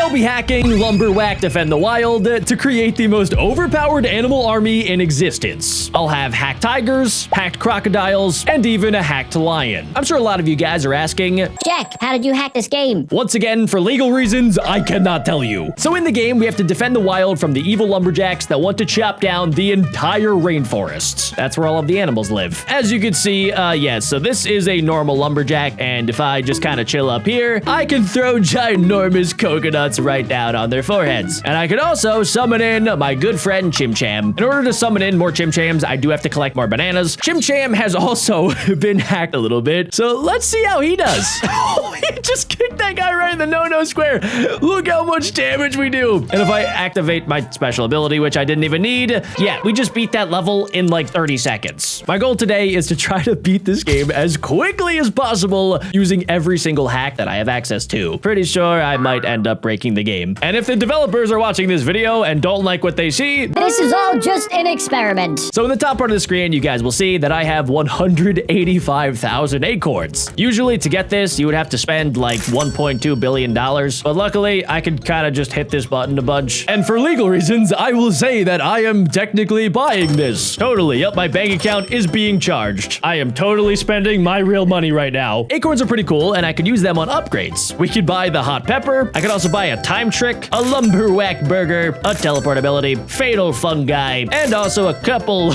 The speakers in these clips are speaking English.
I'll be hacking Lumberwack Defend the Wild to create the most overpowered animal army in existence. I'll have hacked tigers, hacked crocodiles, and even a hacked lion. I'm sure a lot of you guys are asking, Jack, how did you hack this game? Once again, for legal reasons, I cannot tell you. So in the game, we have to defend the wild from the evil lumberjacks that want to chop down the entire rainforests. That's where all of the animals live. As you can see, so this is a normal lumberjack, and if I just kind of chill up here, I can throw ginormous coconuts right down on their foreheads. And I can also summon in my good friend Chim Cham. In order to summon in more Chim Chams, I do have to collect more bananas. Chim Cham has also been hacked a little bit, so let's see how he does. He just kicked that guy right in the no-no square. Look how much damage we do. And if I activate my special ability, which I didn't even need, yeah, we just beat that level in like 30 seconds. My goal today is to try to beat this game as quickly as possible using every single hack that I have access to. Pretty sure I might end up breaking the game. And if the developers are watching this video and don't like what they see, this is all just an experiment. So in the top part of the screen, you guys will see that I have 185,000 acorns. Usually to get this, you would have to spend like $1.2 billion. But luckily, I could kind of just hit this button a bunch. And for legal reasons, I will say that I am technically buying this. Totally. Yep, my bank account is being charged. I am totally spending my real money right now. Acorns are pretty cool, and I could use them on upgrades. We could buy the hot pepper. I could also buy a time trick, a lumberwack burger, a teleport ability, fatal fungi, and also a couple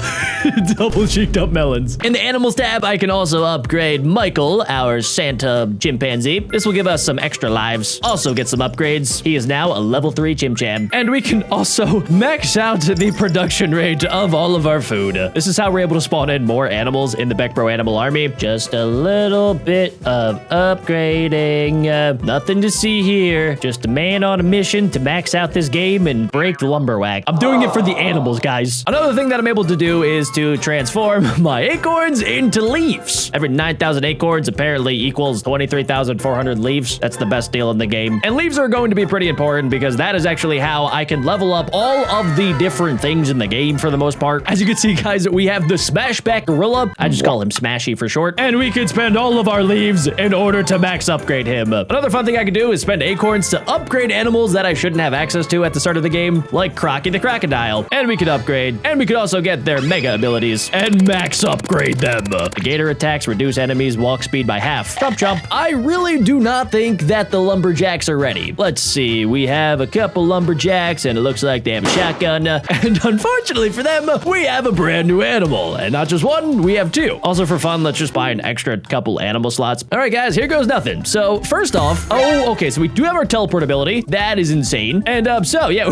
double cheeked up melons. In the animals tab, I can also upgrade Michael, our Santa chimpanzee. This will give us some extra lives. Also get some upgrades. He is now a level 3 Chim Cham. And we can also max out the production rate of all of our food. This is how we're able to spawn in more animals in the Beckbro Animal Army. Just a little bit of upgrading. Nothing to see here. Just a man on a mission to max out this game and break the lumberwack. I'm doing it for the animals, guys. Another thing that I'm able to do is to transform my acorns into leaves. Every 9,000 acorns apparently equals 23,400 leaves. That's the best deal in the game. And leaves are going to be pretty important because that is actually how I can level up all of the different things in the game for the most part. As you can see, guys, we have the Smashback Gorilla. I just call him Smashy for short. And we can spend all of our leaves in order to max upgrade him. Another fun thing I can do is spend acorns to upgrade animals that I shouldn't have access to at the start of the game, like Crocky the Crocodile. And we could upgrade, and we could also get their mega abilities and max upgrade them. The gator attacks reduce enemies' walk speed by half. Chomp chomp. I really do not think that the lumberjacks are ready. Let's see. We have a couple lumberjacks, and it looks like they have a shotgun. And unfortunately for them, we have a brand new animal. And not just one, we have two. Also for fun, let's just buy an extra couple animal slots. All right, guys, here goes nothing. So first off, okay, so we do have our teleport ability. That is insane. And so yeah,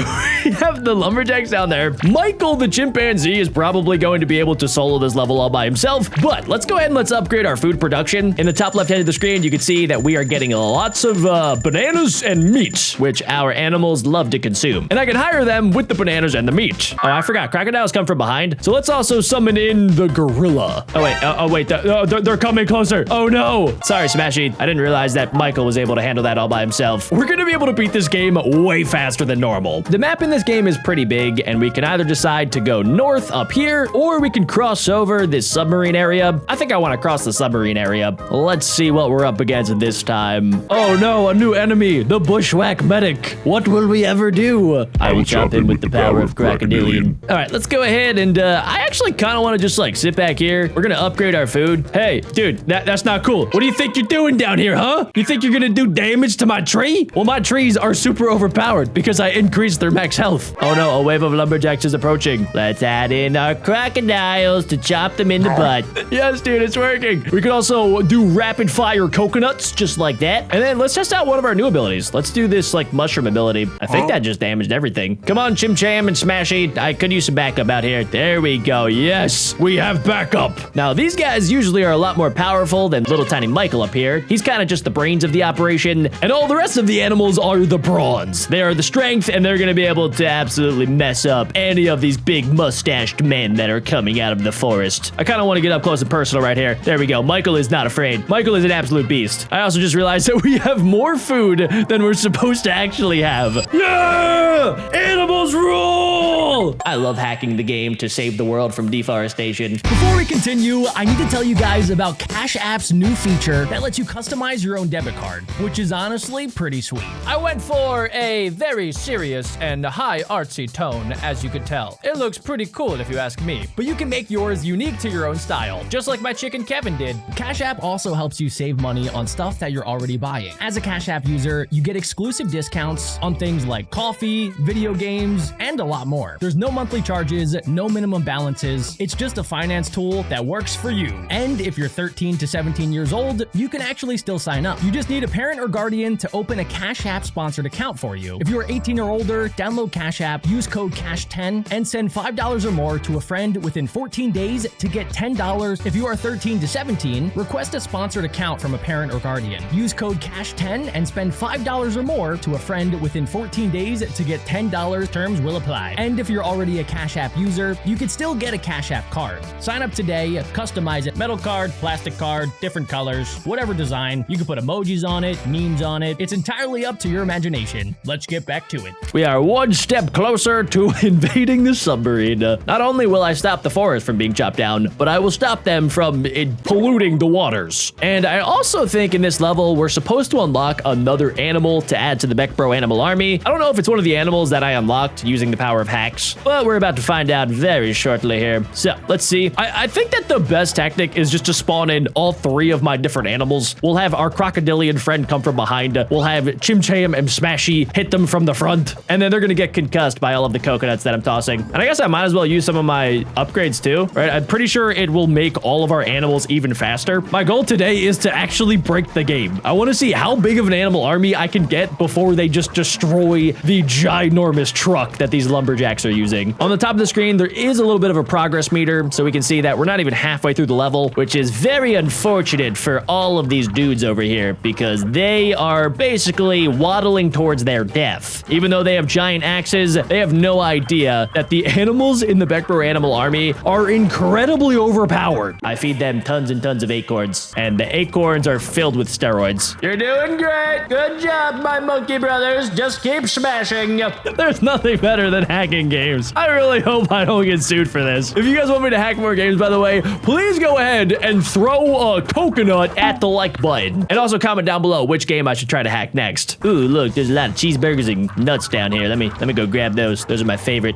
we have the lumberjacks down there. Michael the chimpanzee is probably going to be able to solo this level all by himself, but let's go ahead and let's upgrade our food production. In the top left hand of the screen, you can see that we are getting lots of bananas and meat, which our animals love to consume. And I can hire them with the bananas and the meat. Oh, I forgot. Crocodiles come from behind. So let's also summon in the gorilla. Oh, wait. They're coming closer. Oh, no. Sorry, Smashy. I didn't realize that Michael was able to handle that all by himself. We're going to be able to beat this game way faster than normal. The map in this game is pretty big, and we can either decide to go north up here, or we can cross over this submarine area. I think I want to cross the submarine area. Let's see what we're up against this time. Oh, no. A new enemy. The Bushwhack Medic. What will we ever do? I will jump in with the power of Crocodilian. All right, let's go ahead and I actually kind of want to just like sit back here. We're going to upgrade our food. Hey, dude, that's not cool. What do you think you're doing down here, huh? You think you're going to do damage to my tree? Well, my trees are super overpowered because I increased their max health. Oh no, a wave of lumberjacks is approaching. Let's add in our crocodiles to chop them in the butt. Yes, dude, it's working. We could also do rapid fire coconuts just like that. And then let's test out one of our new abilities. Let's do this like mushroom ability. I think that just damaged everything. Come on, Chim Cham and Smashy. I could use some backup out here. There we go. Yes, we have backup. Now, these guys usually are a lot more powerful than little tiny Michael up here. He's kind of just the brains of the operation, and all the rest of the animals are the brawns. They are the strength, and they're going to be able to absolutely mess up any of these big mustached men that are coming out of the forest. I kind of want to get up close and personal right here. There we go. Michael is not afraid. Michael is an absolute beast. I also just realized that we have more food than we're supposed to actually have. Yeah! Animals rule! cool. I love hacking the game to save the world from deforestation. Before we continue, I need to tell you guys about Cash App's new feature that lets you customize your own debit card, which is honestly pretty sweet. I went for a very serious and high artsy tone, as you could tell. It looks pretty cool if you ask me. But you can make yours unique to your own style. Just like my chicken Kevin did. Cash App also helps you save money on stuff that you're already buying. As a Cash App user, you get exclusive discounts on things like coffee, video games, and a lot more. There's no monthly charges, no minimum balances. It's just a finance tool that works for you. And if you're 13 to 17 years old, you can actually still sign up. You just need a parent or guardian to open a Cash App sponsored account for you. If you're 18 or older, download Cash App, use code CASH10, and send $5 or more to a friend within 14 days to get $10. If you are 13 to 17, request a sponsored account from a parent or guardian. Use code CASH10 and spend $5 or more to a friend within 14 days to get $10. Terms will apply. And if you're already a Cash App user, you can still get a Cash App card. Sign up today, customize it. Metal card, plastic card, different colors, whatever design. You can put emojis on it, memes on it. It's entirely up to your imagination. Let's get back to it. We are one step closer to invading the submarine. Not only will I stop the forest from being chopped down, but I will stop them from polluting the waters. And I also think in this level, we're supposed to unlock another animal to add to the Beck Bro Animal Army. I don't know if it's one of the animals that I unlocked using the power of hacks, but we're about to find out very shortly here. So let's see. I think that the best tactic is just to spawn in all three of my different animals. We'll have our crocodilian friend come from behind. We'll have Chim Cham and Smashy hit them from the front, and then they're gonna get concussed by all of the coconuts that I'm tossing. And I guess I might as well use some of my upgrades too, right? I'm pretty sure it will make all of our animals even faster. My goal today is to actually break the game. I want to see how big of an animal army I can get before they just destroy the ginormous truck that these lumberjacks are using. On the top of the screen, there is a little bit of a progress meter, so we can see that we're not even halfway through the level, which is very unfortunate for all of these dudes over here because they are basically waddling towards their death. Even though they have giant axes, they have no idea that the animals in the Beck Bro Animal Army are incredibly overpowered. I feed them tons and tons of acorns, and the acorns are filled with steroids. You're doing great. Good job, my monkey brothers. Just keep smashing. There's nothing better than hacking games. I really hope I don't get sued for this. If you guys want me to hack more games, by the way, please go ahead and throw a coconut at the like button. And also comment down below which game I should try to hack next. Ooh, look, there's a lot of cheeseburgers and nuts down here. Let me go grab those. Those are my favorite.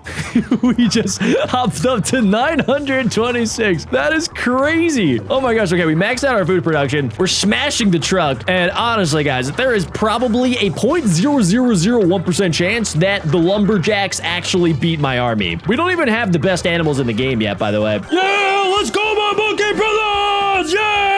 We just hopped up to 926. That is crazy. Oh my gosh. Okay, we maxed out our food production. We're smashing the truck. And honestly, guys, there is probably a 0.0001% chance that the lumberjacks actually beat my army. We don't even have the best animals in the game yet, by the way. Yeah, let's go, my monkey brothers! Yeah!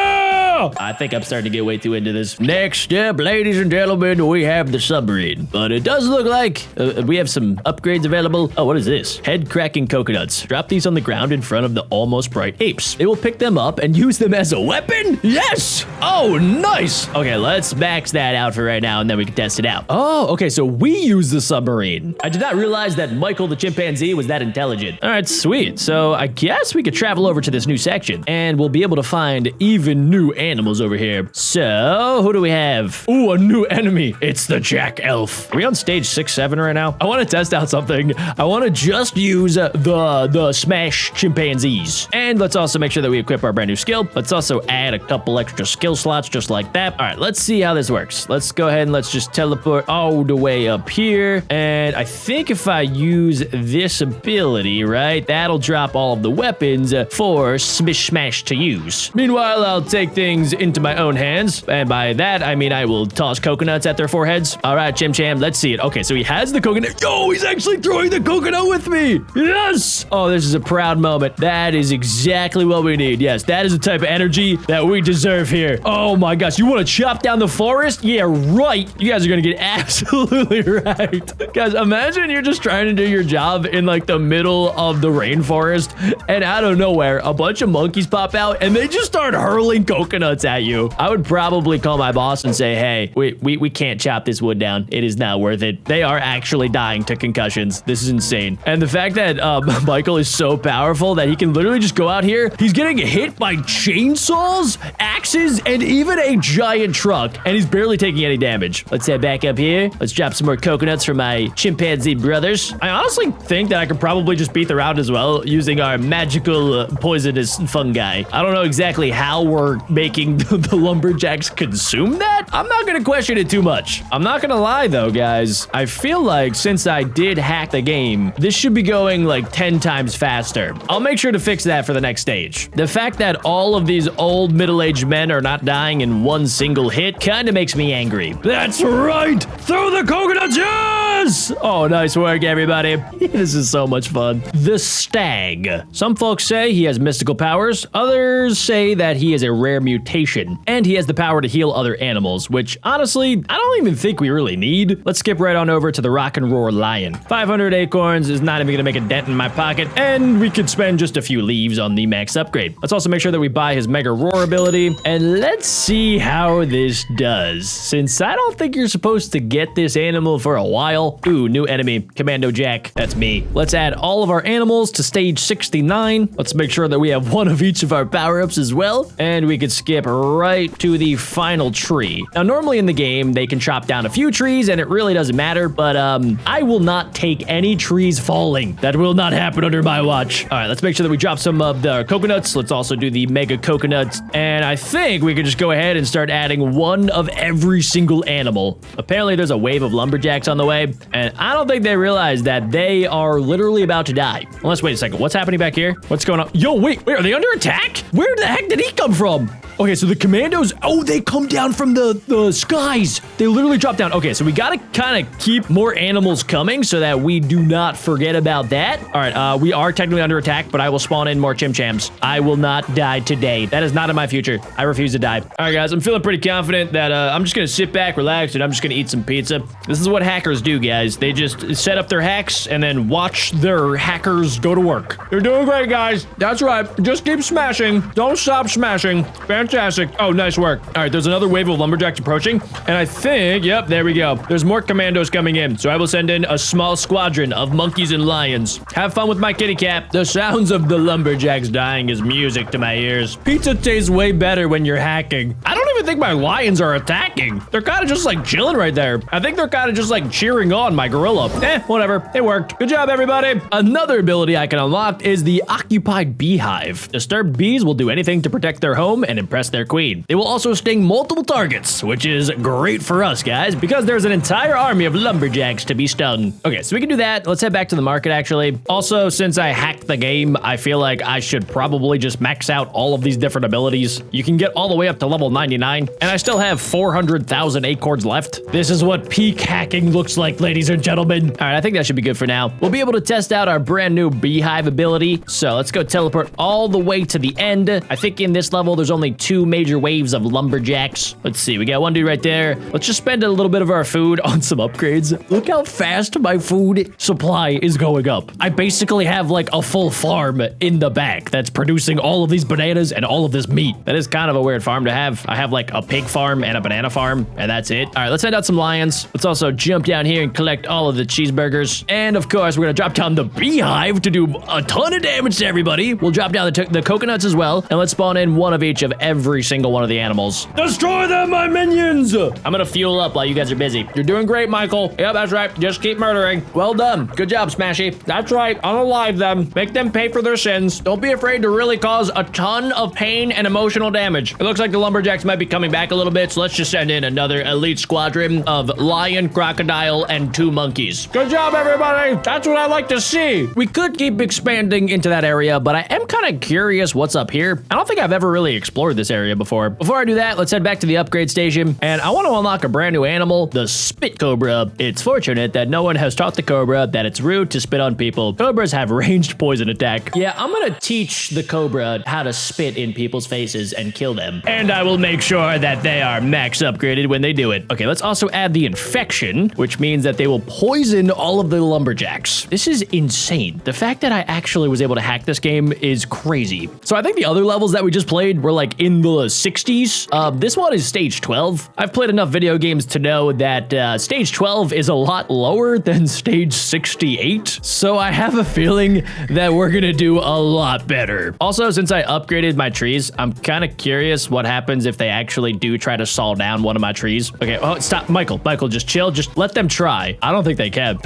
I think I'm starting to get way too into this. Next up, ladies and gentlemen, we have the submarine. But it does look like we have some upgrades available. Oh, what is this? Head-cracking coconuts. Drop these on the ground in front of the almost bright apes. They will pick them up and use them as a weapon? Yes! Oh, nice! Okay, let's max that out for right now, and then we can test it out. Oh, okay, so we use the submarine. I did not realize that Michael the chimpanzee was that intelligent. All right, sweet. So I guess we could travel over to this new section, and we'll be able to find even new animals over here. So, who do we have? Ooh, a new enemy. It's the Jack Elf. Are we on stage 6-7 right now? I want to test out something. I want to just use the smash chimpanzees. And let's also make sure that we equip our brand new skill. Let's also add a couple extra skill slots just like that. All right, let's see how this works. Let's go ahead and let's just teleport all the way up here. And I think if I use this ability, right, that'll drop all of the weapons for Smish Smash to use. Meanwhile, I'll take things into my own hands. And by that, I mean I will toss coconuts at their foreheads. All right, Chim Cham, let's see it. Okay, so he has the coconut. Yo, he's actually throwing the coconut with me. Yes. Oh, this is a proud moment. That is exactly what we need. Yes, that is the type of energy that we deserve here. Oh my gosh, you want to chop down the forest? Yeah, right. You guys are going to get absolutely right. Guys, imagine you're just trying to do your job in like the middle of the rainforest, and out of nowhere, a bunch of monkeys pop out and they just start hurling coconuts coconuts at you, I would probably call my boss and say, hey, we can't chop this wood down. It is not worth it. They are actually dying to concussions. This is insane. And the fact that Michael is so powerful that he can literally just go out here. He's getting hit by chainsaws, axes, and even a giant truck, and he's barely taking any damage. Let's head back up here. Let's drop some more coconuts for my chimpanzee brothers. I honestly think that I could probably just beat the round as well using our magical poisonous fungi. I don't know exactly how we're making the lumberjacks consume that. I'm not gonna question it too much. I'm not gonna lie though, guys. I feel like since I did hack the game, this should be going like 10 times faster. I'll make sure to fix that for the next stage. The fact that all of these old middle-aged men are not dying in one single hit kind of makes me angry. That's right! Throw the coconuts, yes! Oh, nice work, everybody. This is so much fun. The stag. Some folks say he has mystical powers. Others say that he is a rare mutation, and he has the power to heal other animals, which honestly, I don't even think we really need. Let's skip right on over to the rock and roar lion. 500 acorns is not even gonna make a dent in my pocket, and we could spend just a few leaves on the max upgrade. Let's also make sure that we buy his mega roar ability, and let's see how this does. Since I don't think you're supposed to get this animal for a while. Ooh, new enemy, Commando Jack. That's me. Let's add all of our animals to stage 69. Let's make sure that we have one of each of our power-ups as well, and we could skip right to the final tree. Now, normally in the game, they can chop down a few trees, and it really doesn't matter, but I will not take any trees falling. That will not happen under my watch. All right, let's make sure that we drop some of the coconuts. Let's also do the mega coconuts, and I think we could just go ahead and start adding one of every single animal. Apparently, there's a wave of lumberjacks on the way, and I don't think they realize that they are literally about to die. Well, let's wait a second. What's happening back here? What's going on? Yo, wait, are they under attack? Where the heck did he come from? Okay, so the commandos, oh, they come down from the skies. They literally drop down. Okay, so we gotta kind of keep more animals coming so that we do not forget about that. All right, we are technically under attack, but I will spawn in more chimchams. I will not die today. That is not in my future. I refuse to die. All right, guys, I'm feeling pretty confident that I'm just gonna sit back, relax, and I'm just gonna eat some pizza. This is what hackers do, guys. They just set up their hacks and then watch their hackers go to work. You're doing great, guys. That's right. Just keep smashing. Don't stop smashing. Fantastic. Oh, nice work. All right, there's another wave of lumberjacks approaching, and I think, yep, there we go. There's more commandos coming in, so I will send in a small squadron of monkeys and lions. Have fun with my kitty cat. The sounds of the lumberjacks dying is music to my ears. Pizza tastes way better when you're hacking. I don't even think my lions are attacking. They're kind of just like chilling right there. I think they're kind of just like cheering on my gorilla. Whatever. It worked. Good job, everybody. Another ability I can unlock is the occupied beehive. Disturbed bees will do anything to protect their home and impress their queen. They will also sting multiple targets, which is great for us, guys, because there's an entire army of lumberjacks to be stung. Okay, so we can do that. Let's head back to the market, actually. Also, since I hacked the game, I feel like I should probably just max out all of these different abilities. You can get all the way up to level 99, and I still have 400,000 acorns left. This is what peak hacking looks like, ladies and gentlemen. All right, I think that should be good for now. We'll be able to test out our brand new beehive ability. So let's go teleport all the way to the end. I think in this level, there's only 2 major waves of lumberjacks. Let's see, we got one dude right there. Let's just spend a little bit of our food on some upgrades. Look how fast my food supply is going up. I basically have like a full farm in the back that's producing all of these bananas and all of this meat. That is kind of a weird farm to have. I have like a pig farm and a banana farm, and that's it. All right, let's send out some lions. Let's also jump down here and collect all of the cheeseburgers. And of course, we're gonna drop down the beehive to do a ton of damage to everybody. We'll drop down the coconuts as well, and let's spawn in one of each of every single one of the animals. Destroy them, my minions! I'm gonna fuel up while you guys are busy. You're doing great, Michael. Yep, that's right. Just keep murdering. Well done. Good job, Smashy. That's right. Unalive them. Make them pay for their sins. Don't be afraid to really cause a ton of pain and emotional damage. It looks like the lumberjacks might be coming back a little bit, so let's just send in another elite squadron of lion, crocodile, and 2 monkeys. Good job, everybody. That's what I like to see. We could keep expanding into that area, but I am kind of curious what's up here. I don't think I've ever really explored this area before. Before I do that, let's head back to the upgrade station, and I want to unlock a brand new animal, the spit cobra. It's fortunate that no one has taught the cobra that it's rude to spit on people. Cobras have ranged poison attack. Yeah, I'm gonna teach the cobra how to spit in people's faces and kill them. And I will make sure that they are max upgraded when they do it. Okay, let's also add the infection, which means that they will poison all of the lumberjacks. This is insane. The fact that I actually was able to hack this game is crazy. So I think the other levels that we just played were like in in the 60s. This one is stage 12. I've played enough video games to know that stage 12 is a lot lower than stage 68. So I have a feeling that we're gonna do a lot better. Also, since I upgraded my trees, I'm kind of curious what happens if they actually do try to saw down one of my trees. Okay, oh, stop. Michael, just chill. Just let them try. I don't think they can.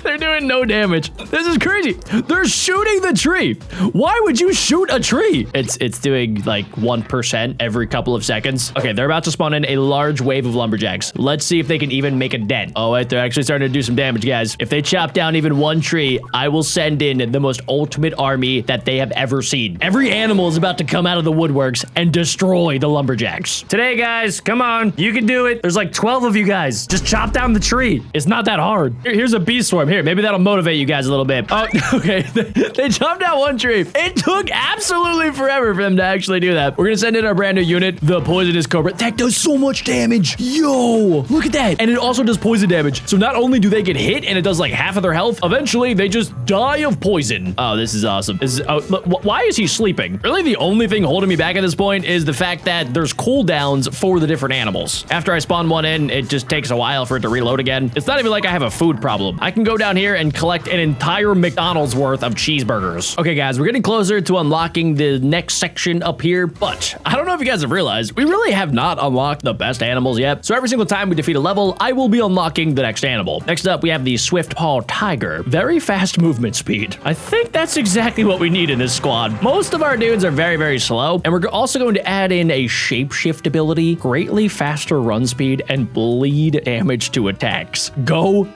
They're doing no damage. This is crazy. They're shooting the tree. Why would you shoot a tree? It's doing like 1% every couple of seconds. Okay, they're about to spawn in a large wave of lumberjacks. Let's see if they can even make a dent. Oh, wait, they're actually starting to do some damage, guys. If they chop down even one tree, I will send in the most ultimate army that they have ever seen. Every animal is about to come out of the woodworks and destroy the lumberjacks. Today, guys, come on. You can do it. There's like 12 of you guys. Just chop down the tree. It's not that hard. Here's a bee swarm. Here, maybe that'll motivate you guys a little bit. Oh, okay. They chopped down one tree. It took absolutely forever for them to actually do that. We're gonna send in our brand new unit, the poisonous cobra. That does so much damage. Yo, look at that. And it also does poison damage. So not only do they get hit and it does like half of their health, eventually they just die of poison. Oh, this is awesome. Why is he sleeping? Really, the only thing holding me back at this point is the fact that there's cooldowns for the different animals. After I spawn one in, it just takes a while for it to reload again. It's not even like I have a food problem. I can go down here and collect an entire McDonald's worth of cheeseburgers. Okay, guys, we're getting closer to unlocking the next section up here, but I don't know if you guys have realized, we really have not unlocked the best animals yet. So every single time we defeat a level, I will be unlocking the next animal. Next up, we have the swift paw tiger. Very fast movement speed. I think that's exactly what we need in this squad. Most of our dudes are very, very slow, and we're also going to add in a shapeshift ability, greatly faster run speed, and bleed damage to attacks. Go.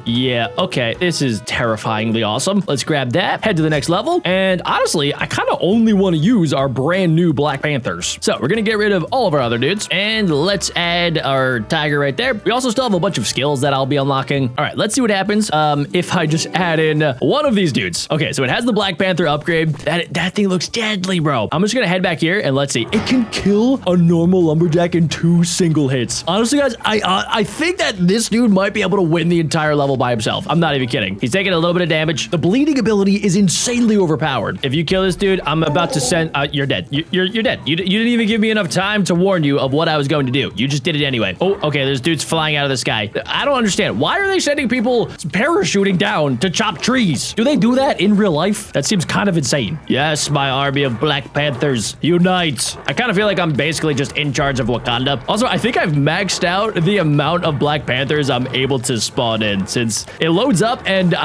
Yeah, okay, this is terrifyingly awesome. Let's grab that, head to the next level, and honestly, I kind of only want to use our brand new black panthers. So we're gonna get rid of all of our other dudes, and let's add our tiger right there. We also still have a bunch of skills that I'll be unlocking. All right, let's see what happens if I just add in one of these dudes. Okay, so it has the black panther upgrade. That thing looks deadly, bro. I'm just gonna head back here and let's see. It can kill a normal lumberjack in 2 single hits. Honestly, guys, I think that this dude might be able to win the entire level by himself. I'm not even kidding. He's taking a little bit of damage. The bleeding ability is insanely overpowered. If you kill this dude, I'm about to send... you're dead. You're dead. You didn't even give me enough time to warn you of what I was going to do. You just did it anyway. Oh, okay, there's dudes flying out of the sky. I don't understand. Why are they sending people parachuting down to chop trees? Do they do that in real life? That seems kind of insane. Yes, my army of black panthers, unite. I kind of feel like I'm basically just in charge of Wakanda. Also, I think I've maxed out the amount of black panthers I'm able to spawn in, since it loads up and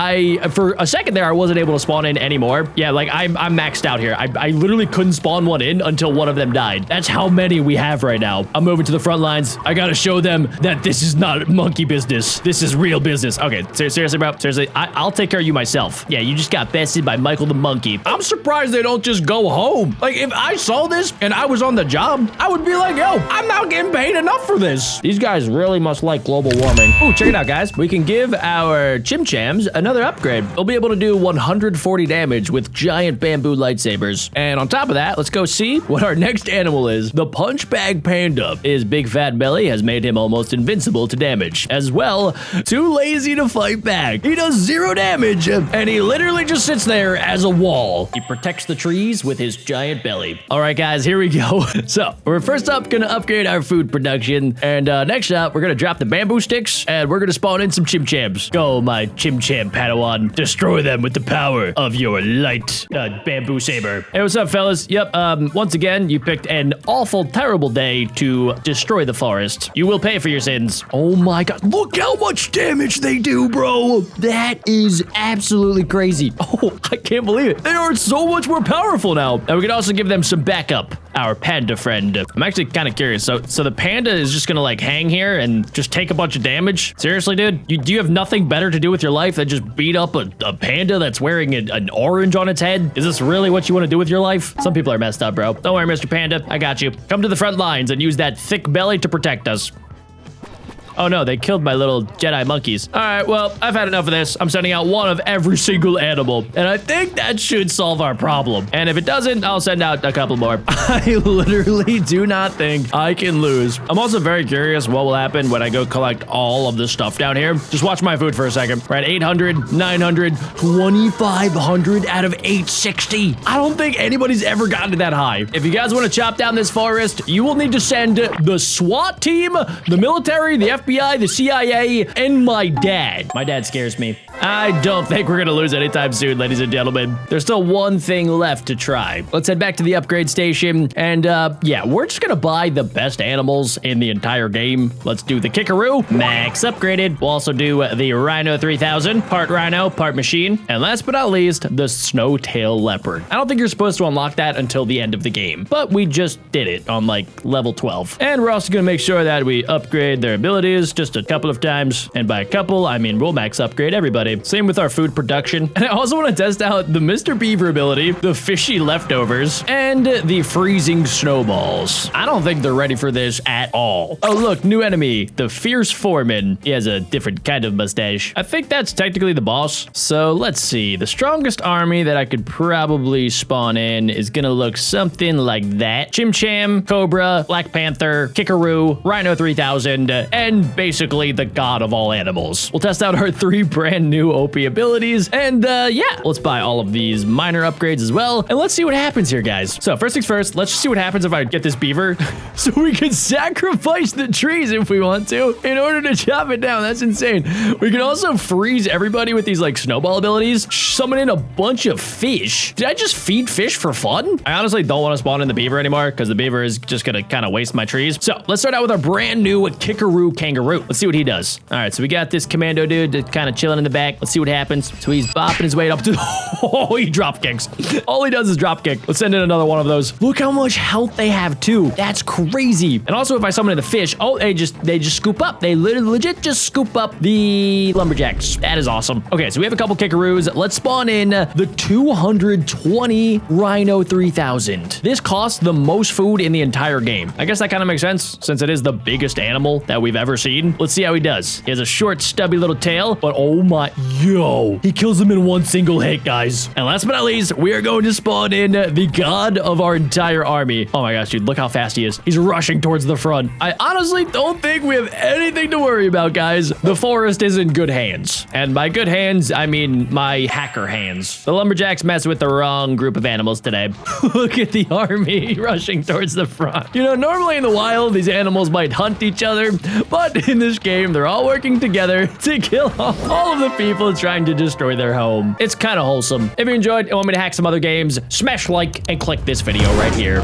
for a second there, I wasn't able to spawn in anymore. Yeah, like I'm maxed out here. I literally couldn't spawn one in until one of them died. That's how many we have right now. I'm moving to the front lines. I gotta show them that this is not monkey business. This is real business. Okay, seriously, bro. Seriously, I'll take care of you myself. Yeah, you just got bested by Michael the monkey. I'm surprised they don't just go home. Like, if I saw this and I was on the job, I would be like, yo, I'm not getting paid enough for this. These guys really must like global warming. Ooh, check it out, guys. We can give our chimchams another upgrade. They'll be able to do 140 damage with giant bamboo lightsabers. And on top of that, let's go see what our next animal is. The punch bag panda. His big fat belly has made him almost invincible to damage. As well, too lazy to fight back. He does 0 damage, and he literally just sits there as a wall. He protects the trees with his giant belly. All right, guys, here we go. So we're first up gonna upgrade our food production, and next up, we're gonna drop the bamboo sticks, and we're gonna spawn in some chimchams. Go, my chimcham Padawan. Destroy them with the power of your light bamboo saber. Hey, what's up, fellas? Yep, once again, you picked an awful, terrible day to destroy the forest. You will pay for your sins. Oh my god, look how much damage they do, bro. That is absolutely crazy. Oh, I can't believe it. They are so much more powerful now. And we can also give them some backup. Our panda friend. I'm actually kind of curious. So the panda is just gonna like hang here and just take a bunch of damage? Seriously, dude? Do you have nothing better to do with your life than just beat up a panda that's wearing an orange on its head? Is this really what you want to do with your life? Some people are messed up, bro. Don't worry, Mr. Panda. I got you. Come to the front lines and use that thick belly to protect us. Oh no, they killed my little Jedi monkeys. All right, well, I've had enough of this. I'm sending out one of every single animal, and I think that should solve our problem. And if it doesn't, I'll send out a couple more. I literally do not think I can lose. I'm also very curious what will happen when I go collect all of this stuff down here. Just watch my food for a second. We're at 800, 900, 2,500 out of 860. I don't think anybody's ever gotten to that high. If you guys want to chop down this forest, you will need to send the SWAT team, the military, the FBI, the CIA, and my dad. My dad scares me. I don't think we're gonna lose anytime soon, ladies and gentlemen. There's still one thing left to try. Let's head back to the upgrade station, and yeah, we're just gonna buy the best animals in the entire game. Let's do the Kickaroo, max upgraded. We'll also do the Rhino 3000, part rhino, part machine, and last but not least, the Snowtail Leopard. I don't think you're supposed to unlock that until the end of the game, but we just did it on like level 12. And we're also gonna make sure that we upgrade their abilities just a couple of times, and by a couple, I mean we'll max upgrade everybody. Same with our food production. And I also want to test out the Mr. Beaver ability, the fishy leftovers, and the freezing snowballs. I don't think they're ready for this at all. Oh, look, new enemy, the Fierce Foreman. He has a different kind of mustache. I think that's technically the boss. So let's see. The strongest army that I could probably spawn in is gonna look something like that. Chim Cham, Cobra, Black Panther, Kickaroo, Rhino 3000, and basically the god of all animals. We'll test out our 3 brand new OP abilities, and yeah, let's buy all of these minor upgrades as well, and let's see what happens here, guys. So first things first, let's just see what happens if I get this beaver so we can sacrifice the trees if we want to in order to chop it down. That's insane. We can also freeze everybody with these like snowball abilities, summon in a bunch of fish. Did I just feed fish for fun? I honestly don't want to spawn in the beaver anymore because the beaver is just gonna kind of waste my trees. So let's start out with our brand new Kickaroo Kangaroo. Let's see what he does. All right, so we got this commando dude just kind of chilling in the back. Let's see what happens. So he's bopping his way up to, oh, he drop kicks. All he does is drop kick. Let's send in another one of those. Look how much health they have too. That's crazy. And also if I summon in the fish, oh, they just scoop up. They legit just scoop up the lumberjacks. That is awesome. Okay, so we have a couple Kickaroos. Let's spawn in the 220 Rhino 3000. This costs the most food in the entire game. I guess that kind of makes sense since it is the biggest animal that we've ever seen. Let's see how he does. He has a short, stubby little tail, but oh my, yo, he kills him in one single hit, guys. And last but not least, we are going to spawn in the god of our entire army. Oh my gosh, dude, look how fast he is. He's rushing towards the front. I honestly don't think we have anything to worry about, guys. The forest is in good hands. And by good hands, I mean my hacker hands. The lumberjacks mess with the wrong group of animals today. Look at the army rushing towards the front. You know, normally in the wild, these animals might hunt each other, but in this game, they're all working together to kill all of the people trying to destroy their home. It's kind of wholesome. If you enjoyed and want me to hack some other games, smash like and click this video right here.